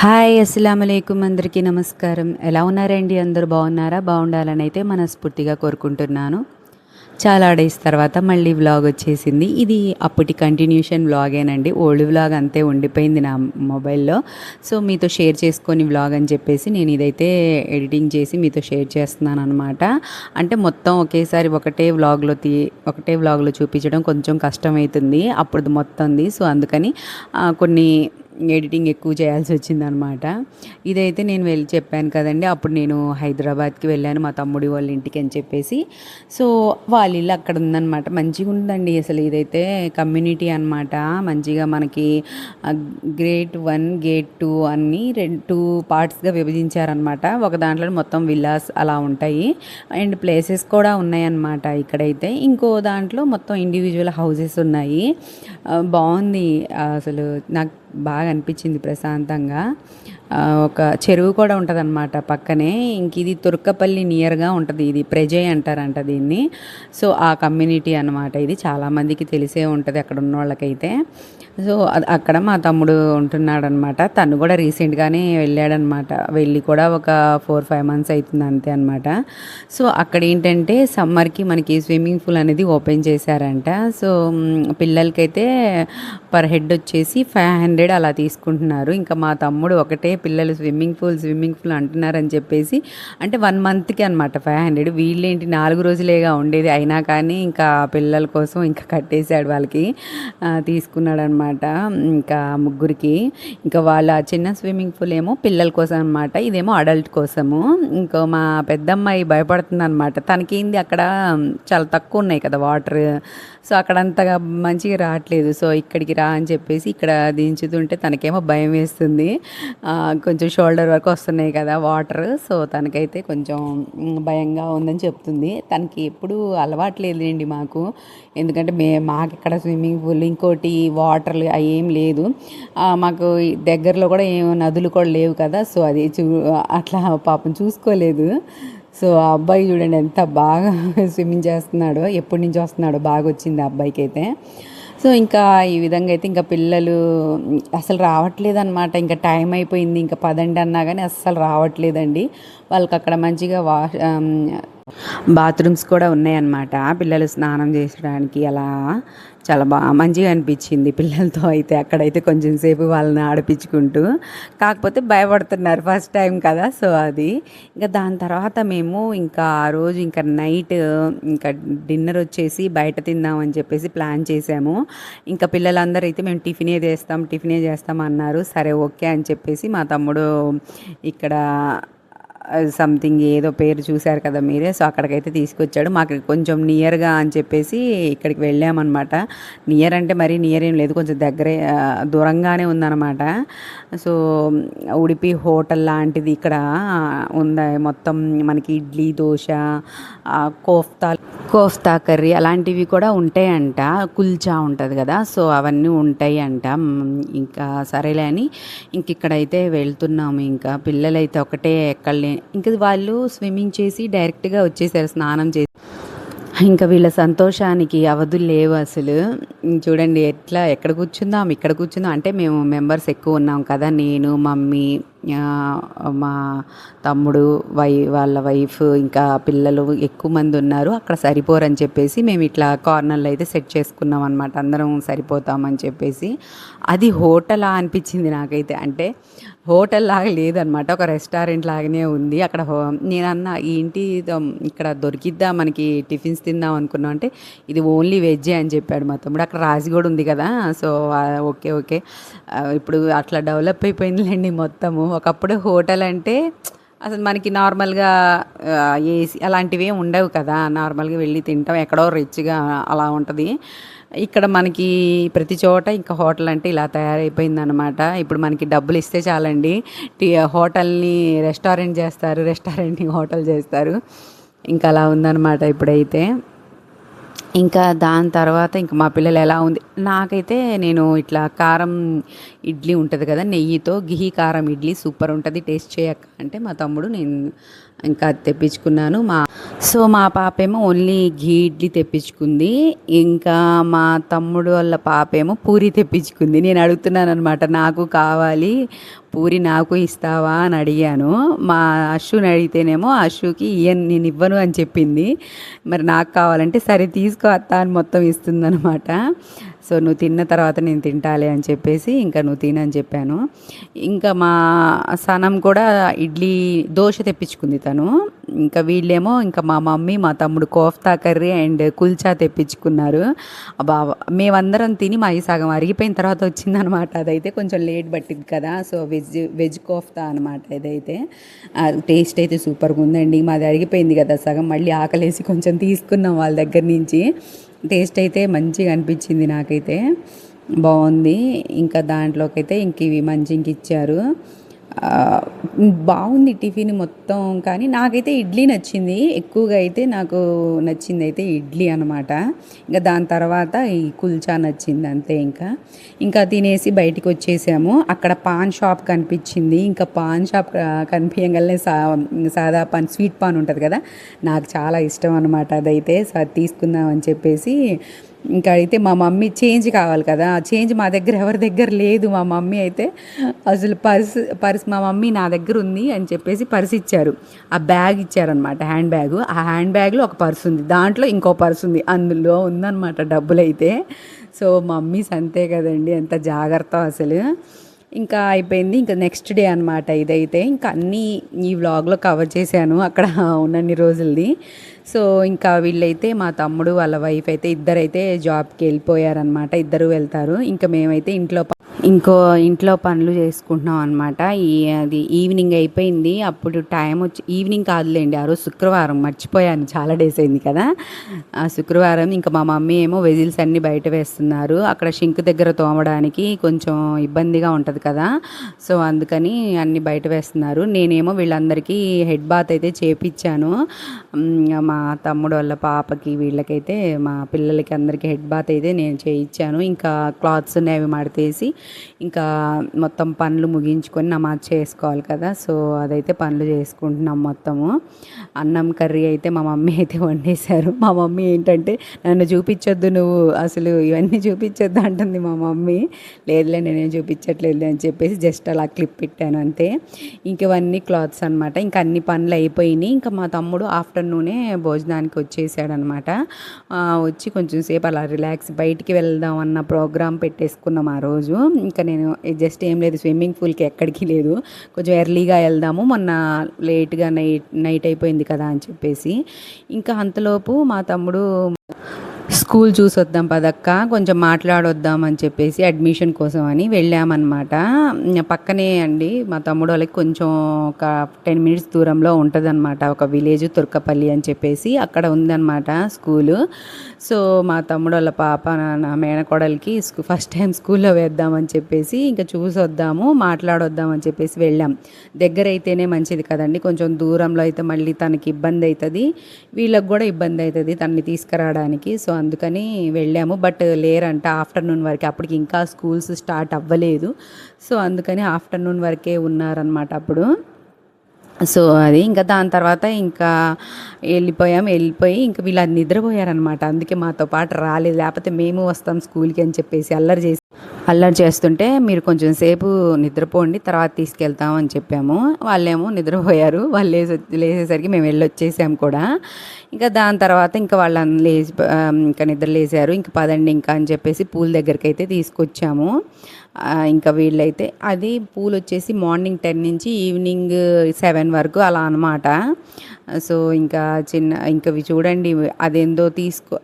Hi అస్సలాముఅలైకుం అందరికీ నమస్కారం. ఎలా ఉన్నారండి? అందరూ బాగున్నారా? బాగుండాలని అయితే మనస్ఫూర్తిగా కోరుకుంటున్నాను. చాలా డేస్ తర్వాత మళ్ళీ వ్లాగ్ వచ్చేసింది. ఇది అప్పటి కంటిన్యూషన్ వ్లాగేనండి. ఓల్డ్ వ్లాగ్ అంతే ఉండిపోయింది నా మొబైల్లో. సో మీతో షేర్ చేసుకొని వ్లాగ్ అని చెప్పేసి నేను ఇదైతే ఎడిటింగ్ చేసి మీతో షేర్ చేస్తున్నాను అనమాట. అంటే మొత్తం ఒకేసారి ఒకటే వ్లాగ్లో చూపించడం కొంచెం కష్టమవుతుంది అప్పుడు మొత్తంది. సో అందుకని కొన్ని ఎడిటింగ్ ఎక్కువ చేయాల్సి వచ్చిందనమాట. ఇదైతే నేను వెళ్ళి చెప్పాను కదండి, అప్పుడు నేను హైదరాబాద్కి వెళ్ళాను మా తమ్ముడి వాళ్ళ ఇంటికి అని చెప్పేసి. సో వాళ్ళ ఇల్లు అక్కడ ఉందన్నమాట. మంచిగా ఉందండి అసలు. ఇదైతే కమ్యూనిటీ అనమాట. మంచిగా మనకి గ్రేట్ 1 గేట్ 2 అన్నీ 2 పార్ట్స్గా విభజించారనమాట. ఒక దాంట్లో మొత్తం విల్లాస్ అలా ఉంటాయి అండ్ ప్లేసెస్ కూడా ఉన్నాయన్నమాట ఇక్కడైతే. ఇంకో దాంట్లో మొత్తం ఇండివిజువల్ హౌసెస్ ఉన్నాయి. బాగుంది అసలు. నాకు బాగా అనిపించింది ప్రశాంతంగా. ఒక చెరువు కూడా ఉంటుందన్నమాట పక్కనే. ఇంక ఇది తుర్కపల్లి నియర్గా ఉంటుంది. ఇది ప్రజయ్ అంటారంట దీన్ని. సో ఆ కమ్యూనిటీ అనమాట ఇది. చాలామందికి తెలిసే ఉంటుంది అక్కడ ఉన్న వాళ్ళకైతే. సో అక్కడ మా తమ్ముడు ఉంటున్నాడు అనమాట. తను కూడా రీసెంట్గానే వెళ్ళాడనమాట. వెళ్ళి కూడా ఒక 4-5 మంత్స్ అవుతుంది అంతే అనమాట. సో అక్కడ ఏంటంటే సమ్మర్కి మనకి స్విమ్మింగ్ పూల్ అనేది ఓపెన్ చేశారంట. సో పిల్లలకైతే పర్ హెడ్ వచ్చేసి 500 అలా తీసుకుంటున్నారు. ఇంకా మా తమ్ముడు ఒకటే పిల్లలు స్విమ్మింగ్ పూల్ అంటున్నారని చెప్పేసి, అంటే 1 మంత్కి అనమాట 500. వీళ్ళేంటి 4 రోజులేగా ఉండేది, అయినా కానీ ఇంకా పిల్లల కోసం ఇంకా కట్టేశాడు వాళ్ళకి. తీసుకున్నాడు అనమాట. ఇంకా ముగ్గురికి. ఇంకా వాళ్ళ చిన్న స్విమ్మింగ్ పూల్ ఏమో పిల్లల కోసం అనమాట, ఇదేమో అడల్ట్ కోసము. ఇంకా మా పెద్దమ్మాయి భయపడుతుంది అనమాట. తనకేంది అక్కడ చాలా తక్కువ ఉన్నాయి కదా వాటర్. సో అక్కడ అంతగా మంచిగా రావట్లేదు. సో ఇక్కడికి రా అని చెప్పేసి ఇక్కడ దించుతుంటే తనకేమో భయం వేస్తుంది. కొంచెం షోల్డర్ వరకు వస్తున్నాయి కదా వాటర్. సో తనకైతే కొంచెం భయంగా ఉందని చెప్తుంది. తనకి ఎప్పుడు అలవాట్లేదండి మాకు. ఎందుకంటే మాకు ఇక్కడ స్విమ్మింగ్ పూల్ ఇంకోటి వాటర్లు అవి ఏం లేదు. మాకు దగ్గరలో కూడా ఏం నదులు కూడా లేవు కదా. సో అది అట్లా పాపం చూసుకోలేదు. సో ఆ అబ్బాయి చూడండి ఎంత బాగా స్విమ్మింగ్ చేస్తున్నాడో, ఎప్పటి నుంచి వస్తున్నాడో బాగా వచ్చింది ఆ అబ్బాయికి అయితే. సో ఇంకా ఈ విధంగా అయితే ఇంకా పిల్లలు అసలు రావట్లేదు అనమాట. ఇంకా టైం అయిపోయింది, ఇంకా పదండి అన్నా కానీ అస్సలు రావట్లేదండి. వాళ్ళకి అక్కడ మంచిగా బాత్రూమ్స్ కూడా ఉన్నాయన్నమాట. పిల్లలు స్నానం చేసడానికి అలా చాలా మంచిగా అనిపించింది పిల్లలతో అయితే. అక్కడైతే కొంచెం సేపు వాళ్ళని ఆడిపించుకుంటూ, కాకపోతే భయపడుతున్నారు ఫస్ట్ టైం కదా. సో అది ఇంకా దాని తర్వాత మేము ఇంకా ఆ రోజు ఇంకా నైట్ ఇంకా డిన్నర్ వచ్చేసి బయట తిందామని చెప్పేసి ప్లాన్ చేసాము. ఇంకా పిల్లలందరూ అయితే మేము టిఫినే చేస్తాం అన్నారు. సరే ఓకే అని చెప్పేసి మా తమ్ముడు ఇక్కడ సంథింగ్ ఏదో పేరు చూశారు కదా మీరే. సో అక్కడికైతే తీసుకొచ్చాడు. మాకు కొంచెం నియర్గా అని చెప్పేసి ఇక్కడికి వెళ్ళామన్నమాట. నియర్ అంటే మరీ నియర్ ఏం లేదు, కొంచెం దగ్గరే, దూరంగానే ఉందన్నమాట. సో ఉడిపి హోటల్ లాంటిది ఇక్కడ ఉంది. మొత్తం మనకి ఇడ్లీ, దోశ, కోఫ్తా కర్రీ అలాంటివి కూడా ఉంటాయంట. కుల్చా ఉంటుంది కదా, సో అవన్నీ ఉంటాయి అంట. ఇంకా సరేలే అని ఇంక ఇక్కడైతే వెళ్తున్నాము. ఇంకా పిల్లలైతే ఒకటే ఎక్కడలే, ఇంకా వాళ్ళు స్విమ్మింగ్ చేసి డైరెక్ట్గా వచ్చేసారు స్నానం చేసి. ఇంకా వీళ్ళ సంతోషానికి అవధులు లేవు అసలు. చూడండి ఇక్కడ కూర్చుందాం అంటే మేము మెంబర్స్ ఎక్కువ ఉన్నాం కదా. నేను, మమ్మీ, మా తమ్ముడు, వాళ్ళ వైఫ్, ఇంకా పిల్లలు ఎక్కువ మంది ఉన్నారు. అక్కడ సరిపోరని చెప్పేసి మేము ఇట్లా కార్నర్లో అయితే సెట్ చేసుకున్నాం అనమాట. అందరం సరిపోతామని చెప్పేసి. అది హోటలా అనిపించింది నాకైతే. అంటే హోటల్ లాగా లేదనమాట, ఒక రెస్టారెంట్ లాగానే ఉంది అక్కడ. నేనన్నా ఏంటి ఇక్కడ దొరికిద్దా మనకి టిఫిన్స్ తిందాం అనుకున్నాం అంటే ఇది ఓన్లీ వెజ్జే అని చెప్పాడు మా తమ్ముడు. అక్కడ రాసి కూడా ఉంది కదా. సో ఓకే ఇప్పుడు అట్లా డెవలప్ అయిపోయిందిలేండి మొత్తము. ఒకప్పుడు హోటల్ అంటే అసలు మనకి నార్మల్గా ఏసీ అలాంటివి ఏమి ఉండవు కదా. నార్మల్గా వెళ్ళి తింటాం, ఎక్కడో రిచ్గా అలా ఉంటుంది. ఇక్కడ మనకి ప్రతి చోట ఇంకా హోటల్ అంటే ఇలా తయారైపోయిందనమాట. ఇప్పుడు మనకి డబ్బులు ఇస్తే చాలండి, హోటల్ని రెస్టారెంట్ చేస్తారు, రెస్టారెంట్ని హోటల్ చేస్తారు. ఇంకా అలా ఉందన్నమాట ఇప్పుడైతే. ఇంకా దాని తర్వాత ఇంకా మా పిల్లలు ఎలా ఉంది, నాకైతే నేను ఇట్లా కారం ఇడ్లీ ఉంటుంది కదా, నెయ్యితో గిహి కారం ఇడ్లీ సూపర్ ఉంటుంది, టేస్ట్ చేయక్క అంటే మా తమ్ముడు నేను ఇంకా అది తెప్పించుకున్నాను. మా పాప ఏమో ఓన్లీ ఘీ ఇడ్లీ తెప్పించుకుంది. ఇంకా మా తమ్ముడు వాళ్ళ పాప ఏమో పూరి తెప్పించుకుంది. నేను అడుగుతున్నాను అనమాట, నాకు కావాలి పూరి, నాకు ఇస్తావా అని అడిగాను. మా అశ్వుని అడిగితేనేమో అశ్వుకి నేను ఇవ్వను అని చెప్పింది. మరి నాకు కావాలంటే సరే తీసుకో అత్త అని మొత్తం ఇస్తుందనమాట. సో నువ్వు తిన్న తర్వాత నేను తింటాలే అని చెప్పేసి ఇంకా నువ్వు తినని చెప్పాను. ఇంకా మా సనం కూడా దోశ తెప్పించుకుంది తను. ఇంకా వీళ్ళేమో ఇంకా మా మమ్మీ మా తమ్ముడు కోఫ్తా కర్రీ అండ్ కుల్చా తెప్పించుకున్నారు. మేమందరం తిని మా సగం అరిగిపోయిన తర్వాత వచ్చిందనమాట. అదైతే కొంచెం లేట్ పట్టింది కదా, సో వెజ్ కోఫ్తా అనమాట ఇదైతే. టేస్ట్ అయితే సూపర్గా ఉందండి. మాది అరిగిపోయింది కదా సగం, మళ్ళీ ఆకలేసి కొంచెం తీసుకున్నాం వాళ్ళ దగ్గర నుంచి. టేస్ట్ అయితే మంచిగా అనిపించింది నాకైతే, బాగుంది. ఇంకా దాంట్లోకి అయితే ఇవి ఇంక ఇచ్చారు. బాగుంది టిఫిన్ మొత్తం. కానీ నాకైతే ఇడ్లీ నచ్చింది ఎక్కువగా, అయితే నాకు నచ్చింది అయితే ఇడ్లీ అనమాట. ఇంకా దాని తర్వాత ఈ కుల్చా నచ్చింది అంతే. ఇంకా తినేసి బయటికి వచ్చేసాము. అక్కడ పాన్ షాప్ కనిపించింది. ఇంకా పాన్ షాప్ కనిపించగలనే సాదా పాన్, స్వీట్ పాన్ ఉంటుంది కదా, నాకు చాలా ఇష్టం అనమాట అదైతే. సో అది తీసుకుందాం అని చెప్పేసి ఇంకా అయితే మా మమ్మీ చేంజ్ కావాలి కదా, చేంజ్ మా దగ్గర ఎవరి దగ్గర లేదు. మా మమ్మీ అయితే అసలు పర్స్ మా మమ్మీ నా దగ్గర ఉంది అని చెప్పేసి పర్స్ ఇచ్చారు. ఆ బ్యాగ్ ఇచ్చారనమాట, హ్యాండ్ బ్యాగ్. ఆ హ్యాండ్ బ్యాగ్లో ఒక పర్స్ ఉంది, దాంట్లో ఇంకో పర్స్ ఉంది, అందులో ఉందన్నమాట డబ్బులైతే. సో మమ్మీస్ అంతే కదండి, ఎంత జాగ్రత్త అసలు. ఇంకా అయిపోయింది. ఇంకా నెక్స్ట్ డే అనమాట ఇదైతే. ఇంకా అన్నీ ఈ వ్లాగ్లో కవర్ చేశాను అక్కడ ఉన్నన్ని రోజులది. సో ఇంకా వీళ్ళైతే మా తమ్ముడు వాళ్ళ వైఫ్ అయితే ఇద్దరైతే జాబ్కి వెళ్ళిపోయారనమాట, ఇద్దరు వెళ్తారు. ఇంకా మేమైతే ఇంట్లో పనులు చేసుకుంటున్నాం అనమాట. అది ఈవినింగ్ అయిపోయింది. అప్పుడు టైం వచ్చి ఈవినింగ్ కాదులేండి, ఆ రోజు శుక్రవారం, మర్చిపోయాను, చాలా డేస్ అయింది కదా. ఆ శుక్రవారం ఇంకా మా మమ్మీ ఏమో వెజిల్స్ అన్నీ బయట వేస్తున్నారు. అక్కడ షింక్ దగ్గర తోమడానికి కొంచెం ఇబ్బందిగా ఉంటుంది కదా, సో అందుకని అన్నీ బయట వేస్తున్నారు. నేనేమో వీళ్ళందరికీ హెడ్ బాత్ అయితే చేపించాను. మా తమ్ముడు వాళ్ళ పాపకి వీళ్ళకైతే మా పిల్లలకి అందరికీ హెడ్ బాత్ అయితే నేను చేయించాను. ఇంకా క్లాత్స్ అవి మడతేసి ఇంకా మొత్తం పనులు ముగించుకొని నమాజ్ చేసుకోవాలి కదా, సో అదైతే పనులు చేసుకుంటున్నాం మొత్తము. అన్నం కర్రీ అయితే మా మమ్మీ అయితే వండేశారు. మా మమ్మీ ఏంటంటే నన్ను చూపించొద్దు, నువ్వు అసలు ఇవన్నీ చూపించొద్దు అంటుంది మా మమ్మీ. లేదులే నేనేం చూపించట్లేదు అని చెప్పేసి జస్ట్ అలా క్లిప్ పెట్టాను అంతే. ఇంక ఇవన్నీ క్లాత్స్ అనమాట. ఇంకా అన్ని పనులు అయిపోయినాయి. ఇంకా మా తమ్ముడు ఆఫ్టర్నూనే భోజనానికి వచ్చేసాడనమాట. వచ్చి కొంచెం సేపు అలా రిలాక్స్ బయటికి వెళ్దాం అన్న ప్రోగ్రామ్ పెట్టేసుకున్నాం ఆ రోజు. ఇంకా నేను జస్ట్ ఏం లేదు, స్విమ్మింగ్ పూల్కి ఎక్కడికి లేదు, కొంచెం ఎర్లీగా వెళ్దాము, మొన్న లేట్గా నైట్ అయిపోయింది కదా అని చెప్పేసి. ఇంకా అంతలోపు మా తమ్ముడు స్కూల్ చూసి వద్దాం పదక్క, కొంచెం మాట్లాడొద్దాం అని చెప్పేసి అడ్మిషన్ కోసం అని వెళ్ళామన్నమాట. పక్కనే అండి మా తమ్ముడు వాళ్ళకి కొంచెం ఒక 10 minutes దూరంలో ఉంటుందన్నమాట ఒక విలేజ్, తుర్కపల్లి అని చెప్పేసి అక్కడ ఉందన్నమాట స్కూలు. సో మా తమ్ముడు వాళ్ళ పాప నా మేనకోడలికి ఫస్ట్ టైం స్కూల్లో వేద్దామని చెప్పేసి ఇంకా చూసి వద్దాము, మాట్లాడొద్దామని చెప్పేసి వెళ్ళాం. దగ్గర అయితేనే మంచిది కదండి, కొంచెం దూరంలో అయితే మళ్ళీ తనకి ఇబ్బంది అవుతుంది, వీళ్ళకి కూడా ఇబ్బంది అవుతుంది తనని తీసుకురావడానికి. సో అందుకని వెళ్ళాము. బట్ లేరంట ఆఫ్టర్నూన్ వరకే, అప్పటికి ఇంకా స్కూల్స్ స్టార్ట్ అవ్వలేదు. సో అందుకని ఆఫ్టర్నూన్ వరకే ఉన్నారనమాట అప్పుడు. సో అది ఇంకా దాని తర్వాత ఇంకా వెళ్ళిపోయి ఇంకా వీళ్ళు నిద్రపోయారనమాట. అందుకే మాతో పాటు రాలేదు, లేకపోతే మేము వస్తాం స్కూల్కి అని చెప్పేసి అల్లరి చేస్తుంటే మీరు కొంచెం సేపు నిద్రపోండి తర్వాత తీసుకెళ్తాం అని చెప్పాము. వాళ్ళేమో నిద్రపోయారు. వాళ్ళు లేసేసరికి మేము వెళ్ళొచ్చేసాము కూడా. ఇంకా దాని తర్వాత ఇంకా వాళ్ళని ఇంకా నిద్ర లేసారు. ఇంకా పదండి ఇంకా అని చెప్పేసి పూల్ దగ్గరికి అయితే తీసుకొచ్చాము. ఇంకా వీళ్ళైతే అది పూల్ వచ్చేసి మార్నింగ్ 10 నుంచి ఈవినింగ్ 7 వరకు అలా అనమాట. సో ఇంకా ఇంకా చూడండి అదేందో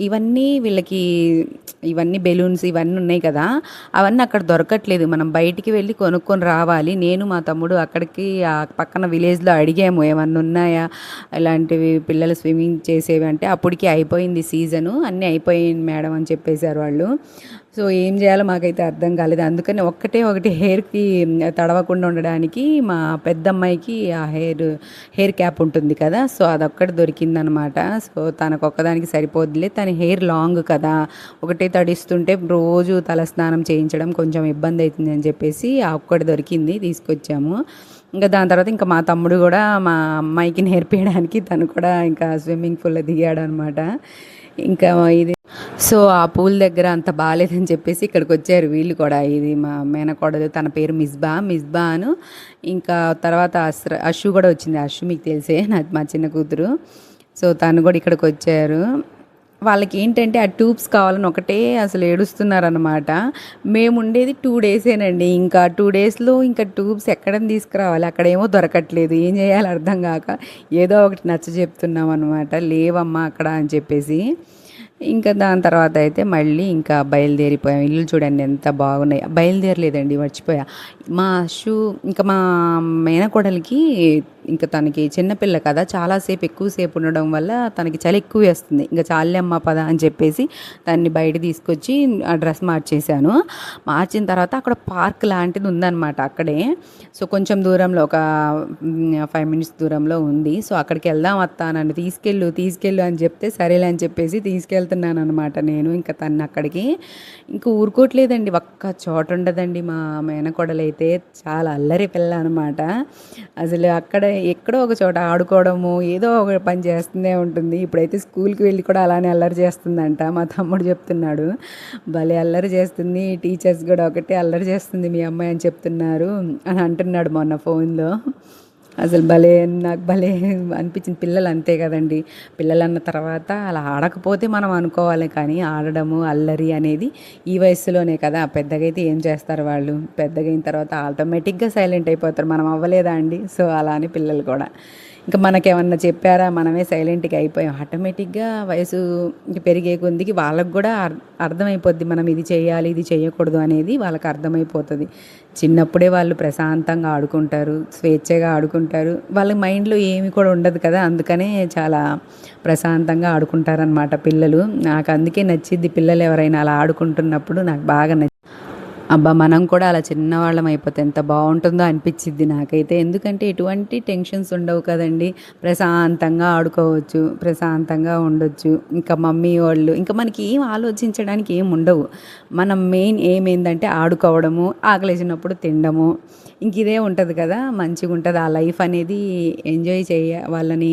ఇవన్నీ వీళ్ళకి ఇవన్నీ బెలూన్స్ ఇవన్నీ ఉన్నాయి కదా, అవన్నీ అక్కడ దొరకట్లేదు, మనం బయటికి వెళ్ళి కొనుక్కొని రావాలి. నేను మా తమ్ముడు అక్కడికి ఆ పక్కన విలేజ్లో అడిగాము ఏమన్నా ఉన్నాయా ఇలాంటివి పిల్లలు స్విమ్మింగ్ చేసేవి అంటే, అప్పటికి అయిపోయింది సీజను, అన్నీ అయిపోయింది మేడం అని చెప్పేశారు వాళ్ళు. సో ఏం చేయాలో మాకైతే అర్థం కాలేదు. అందుకని ఒకటి హెయిర్‌కి తడవకుండా ఉండడానికి మా పెద్దమ్మాయికి ఆ హెయిర్ క్యాప్ ఉంటుంది కదా! సో అదొక్కటి దొరికిందనమాట. సో తనకొక్కదానికి సరిపోద్దిలే. తన హెయిర్ లాంగ్ కదా! ఒకటే తడిస్తుంటే రోజు తలస్నానం చేయించడం కొంచెం ఇబ్బందయితుంది అని చెప్పేసి ఆ ఒక్కటి దొరికింది తీసుకొచ్చాము. ఇంకా దాని తర్వాత ఇంకా మా తమ్ముడు గూడా మా అమ్మాయికి నేర్పియడానికి తను కూడా ఇంకా స్విమ్మింగ్ పూల్‌లో దిగాడనమాట. ఇంకా ఇది సో ఆ పూల్ దగ్గర అంత బాలేదని చెప్పేసి ఇక్కడికొచ్చారు వీళ్ళు కూడా. ఇది మా మేనకోడలు, తన పేరు మిస్బా ఇంకా తర్వాత అషు కూడా వచ్చింది. అషు మీకు తెలిసే మా చిన్న కూతురు. సో తను కూడా ఇక్కడికొచ్చారు. వాళ్ళకేంటంటే ఆ ట్యూబ్స్ కావాలని ఒకటే అసలు ఏడుస్తున్నారనమాట. మేముండేది 2 డేసేనండి. ఇంకా 2 డేస్‌లో ఇంకా ట్యూబ్స్ ఎక్కడని తీసుకురావాలి? అక్కడేమో దొరకట్లేదు. ఏం చేయాలో అర్థం గాక ఏదో ఒకటి నచ్చజెప్తున్నామనమాట. లేవమ్మా అక్కడ అని చెప్పేసి. ఇంకా దాని తర్వాత అయితే మళ్ళీ ఇంకా బయలుదేరిపోయాం. ఇల్లు చూడండి ఎంత బాగున్నాయి. బయలుదేరలేదండి, మర్చిపోయా. మా ఇంకా మా మేనకోడలికి ఇంకా తనకి చిన్నపిల్ల కదా, చాలాసేపు ఎక్కువసేపు ఉండడం వల్ల తనకి చలి ఎక్కువ వేస్తుంది. ఇంకా చాలే అమ్మ పద అని చెప్పేసి దాన్ని బయట తీసుకొచ్చి ఆ డ్రెస్ మార్చేశాను. మార్చిన తర్వాత అక్కడ పార్క్ లాంటిది ఉందన్నమాట అక్కడే. సో కొంచెం దూరంలో ఒక 5 మినిట్స్ దూరంలో ఉంది. సో అక్కడికి వెళ్దాం అత్త, నన్ను తీసుకెళ్ళు అని చెప్తే సరేలే అని చెప్పేసి తీసుకెళ్తున్నాను అనమాట నేను. ఇంకా తను అక్కడికి ఇంకా ఊరుకోవట్లేదండి. ఒక్క చోట ఉండదండి మా మేనకోడలైతే. చాలా అల్లరి పిల్ల అనమాట. అసలు అక్కడ ఎక్కడో ఒక చోట ఆడుకోవడము, ఏదో ఒక పని చేస్తూనే ఉంటుంది. ఇప్పుడైతే స్కూల్కి వెళ్ళి కూడా అలానే అల్లరి చేస్తుందంట. మా తమ్ముడు చెప్తున్నాడు, భలే అల్లరి చేస్తుంది, టీచర్స్ కూడా ఒకటే అల్లరి చేస్తుంది మీ అమ్మాయి అని చెప్తున్నారు అని అంటున్నాడు మొన్న ఫోన్లో. అసలు నాకు భలే అనిపించింది. పిల్లలు అంతే కదండి. పిల్లలన్న తర్వాత అలా ఆడకపోతే మనం అనుకోవాలి, కానీ ఆడడము అల్లరి అనేది ఈ వయసులోనే కదా. పెద్దగా అయితే ఏం చేస్తారు వాళ్ళు? పెద్దగా అయిన తర్వాత ఆటోమేటిక్గా సైలెంట్ అయిపోతారు. మనం అవ్వలేదా అండి? సో అలా అని పిల్లలు కూడా ఇంకా మనకేమన్నా చెప్పారా, మనమే సైలెంట్గా అయిపోయాం. ఆటోమేటిక్గా వయసు పెరిగే కొద్దికి వాళ్ళకు కూడా అర్థమైపోద్ది, మనం ఇది చేయాలి ఇది చేయకూడదు అనేది వాళ్ళకి అర్థమైపోతుంది. చిన్నప్పుడే వాళ్ళు ప్రశాంతంగా ఆడుకుంటారు, స్వేచ్ఛగా ఆడుకుంటారు. వాళ్ళ మైండ్లో ఏమి కూడా ఉండదు కదా, అందుకనే చాలా ప్రశాంతంగా ఆడుకుంటారనమాట పిల్లలు. నాకు అందుకే నచ్చిద్ది పిల్లలు ఎవరైనా అలా ఆడుకుంటున్నప్పుడు. నాకు బాగా అబ్బా మనం కూడా అలా చిన్నవాళ్ళం అయిపోతే ఎంత బాగుంటుందో అనిపించిద్ది నాకైతే. ఎందుకంటే ఎటువంటి టెన్షన్స్ ఉండవు కదండి. ప్రశాంతంగా ఆడుకోవచ్చు, ప్రశాంతంగా ఉండొచ్చు. ఇంకా మమ్మీ వాళ్ళు ఇంకా మనకి ఏం ఆలోచించడానికి ఏం ఉండవు. మనం మెయిన్ ఏంటంటే ఆడుకోవడము, ఆకలేసినప్పుడు తినడము, ఇంక ఇదే ఉంటుంది కదా. మంచిగా ఉంటుంది ఆ లైఫ్ అనేది. ఎంజాయ్ వాళ్ళని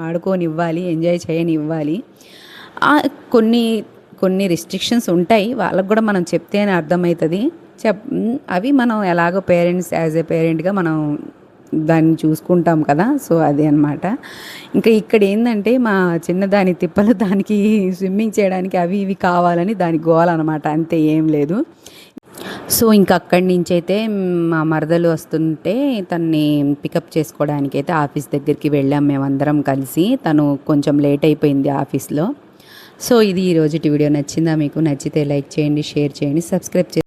ఆడుకోనివ్వాలి, ఎంజాయ్ చేయనివ్వాలి. కొన్ని రిస్ట్రిక్షన్స్ ఉంటాయి, వాళ్ళకు కూడా మనం చెప్తేనే అర్థమవుతుంది. అవి మనం ఎలాగో యాజ్ ఏ పేరెంట్గా మనం దాన్ని చూసుకుంటాం కదా. సో అది అనమాట. ఇంకా ఇక్కడ ఏంటంటే మా చిన్నదాని తిప్పలు దానికి స్విమ్మింగ్ చేయడానికి అవి ఇవి కావాలని దానికి గోవాలన్నమాట, అంతే, ఏం లేదు. సో ఇంకా అక్కడి నుంచి అయితే మా మరదలు వస్తుంటే తన్ని పికప్ చేసుకోవడానికి అయితే ఆఫీస్ దగ్గరికి వెళ్ళాం మేమందరం కలిసి. తను కొంచెం లేట్ అయిపోయింది ఆఫీస్లో. సో ఇది ఈరోజుటి వీడియో. నచ్చిందా మీకు? నచ్చితే లైక్ చేయండి, షేర్ చేయండి, సబ్స్క్రైబ్ చేయండి.